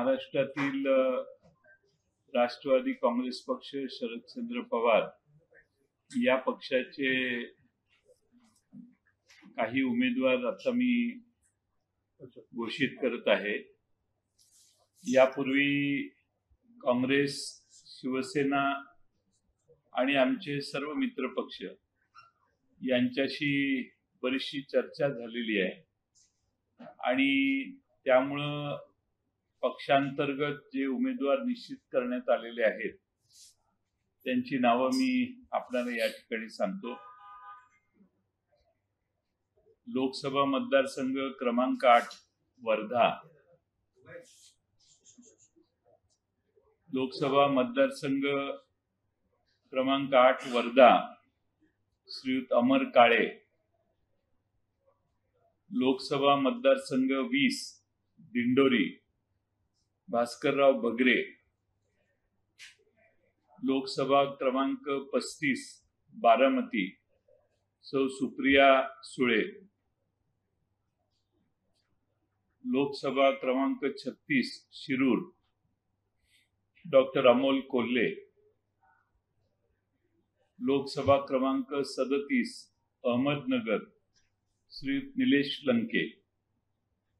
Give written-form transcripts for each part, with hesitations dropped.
महाराष्ट्रातील राष्ट्रवादी काँग्रेस पक्ष, शरदचंद्र पवार या पक्षाचे काही उमेदवार आता मी घोषित करत आहे। यापूर्वी काँग्रेस, शिवसेना आणि आमचे सर्व मित्र पक्ष यांच्याशी बरीचशी चर्चा झालेली आहे आणि त्यामुळे पक्षांतर्गत जे उमेदवार निश्चित करण्यात आलेले आहेत त्यांची नावं मी आपल्याला या ठिकाणी सांगतो। लोकसभा मतदारसंघ क्रमांक 8 वर्धा, लोकसभा मतदारसंघ क्रमांक 8 वर्धा श्रीयुत अमर काळे, लोकसभा मतदारसंघ 20 दिंडोरी भास्करराव भगरे, लोकसभा क्रमांक 35 बारामती सौ सुप्रिया सुळे, लोकसभा क्रमांक 36 शिरूर डॉक्टर अमोल कोल्हे, लोकसभा क्रमांक 37 अहमदनगर श्री निलेश लंके।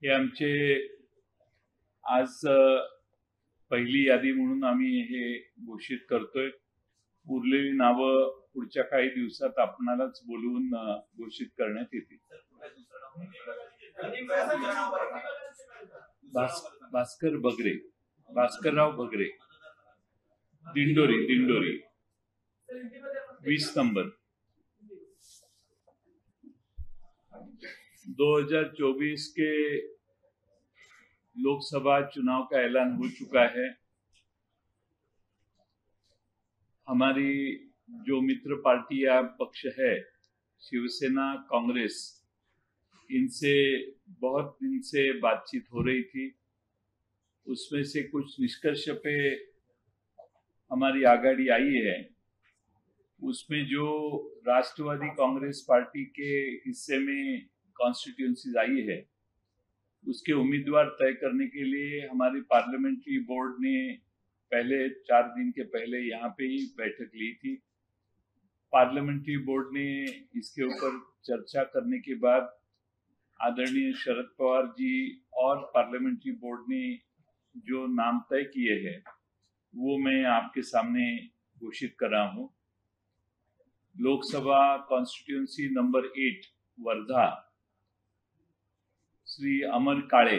हे आमचे आज पहिली यादी म्हणून आम्ही हे घोषित करतोय। उरलेली नावं पुढच्या काही दिवसात आपणालाच बोलवून घोषित करण्यात येतील। भास्कर भगरे, भास्करराव भगरे, दिंडोरी 20 नंबर। 2024 के लोकसभा चुनाव का ऐलान हो चुका है। हमारी जो मित्र पार्टी या पक्ष है, शिवसेना, कांग्रेस, इनसे बहुत दिन से बातचीत हो रही थी। उसमें से कुछ निष्कर्ष पे हमारी आगाड़ी आई है। उसमें जो राष्ट्रवादी कांग्रेस पार्टी के हिस्से में कॉन्स्टिट्यूएंसीज आई है, उसके उम्मीदवार तय करने के लिए हमारी पार्लियामेंट्री बोर्ड ने पहले 4 दिन के पहले यहाँ पे ही बैठक ली थी। पार्लियामेंट्री बोर्ड ने इसके ऊपर चर्चा करने के बाद आदरणीय शरद पवार जी और पार्लियामेंट्री बोर्ड ने जो नाम तय किए हैं वो मैं आपके सामने घोषित कर रहा हूँ। लोकसभा कॉन्स्टिट्यूएंसी नंबर 8 वर्धा श्री अमर काळे,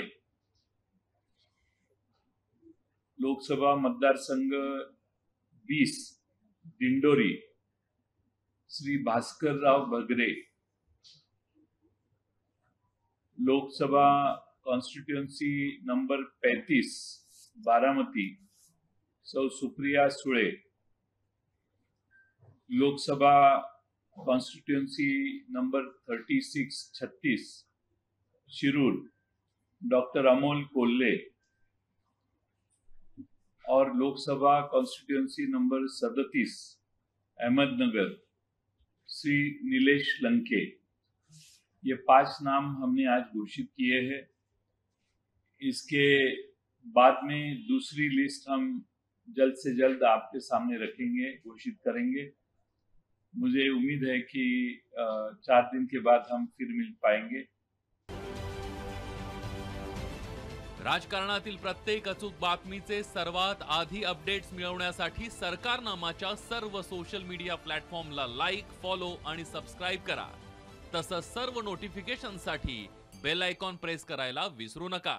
लोकसभा मतदार संघ 20 दिंडोरी श्री भास्करराव भगरे, लोकसभा कॉन्स्टिट्यूएंसी नंबर 35 बारामती सौ Supriya Sule, Lok Sabha constituency number 36 Shirur doctor Amol Kolhe और लोकसभा कॉन्स्टिट्यूएंसी नंबर 37 अहमदनगर श्री निलेश लंके। ये 5 नाम हमने आज घोषित किए हैं। इसके बाद में दूसरी लिस्ट हम जल्द से जल्द आपके सामने रखेंगे, घोषित करेंगे। मुझे उम्मीद है कि 4 दिन के बाद हम फिर मिल पाएंगे। राजकारणातील प्रत्येक अचूक बातमीचे सर्वात आधी अपडेट्स मिळवण्यासाठी सरकारनामाच्या सर्व सोशल मीडिया प्लॅटफॉर्मला लाईक, फॉलो आणि सबस्क्राइब करा। तसंच सर्व नोटिफिकेशनसाठी बेल आयकॉन प्रेस करायला विसरू नका।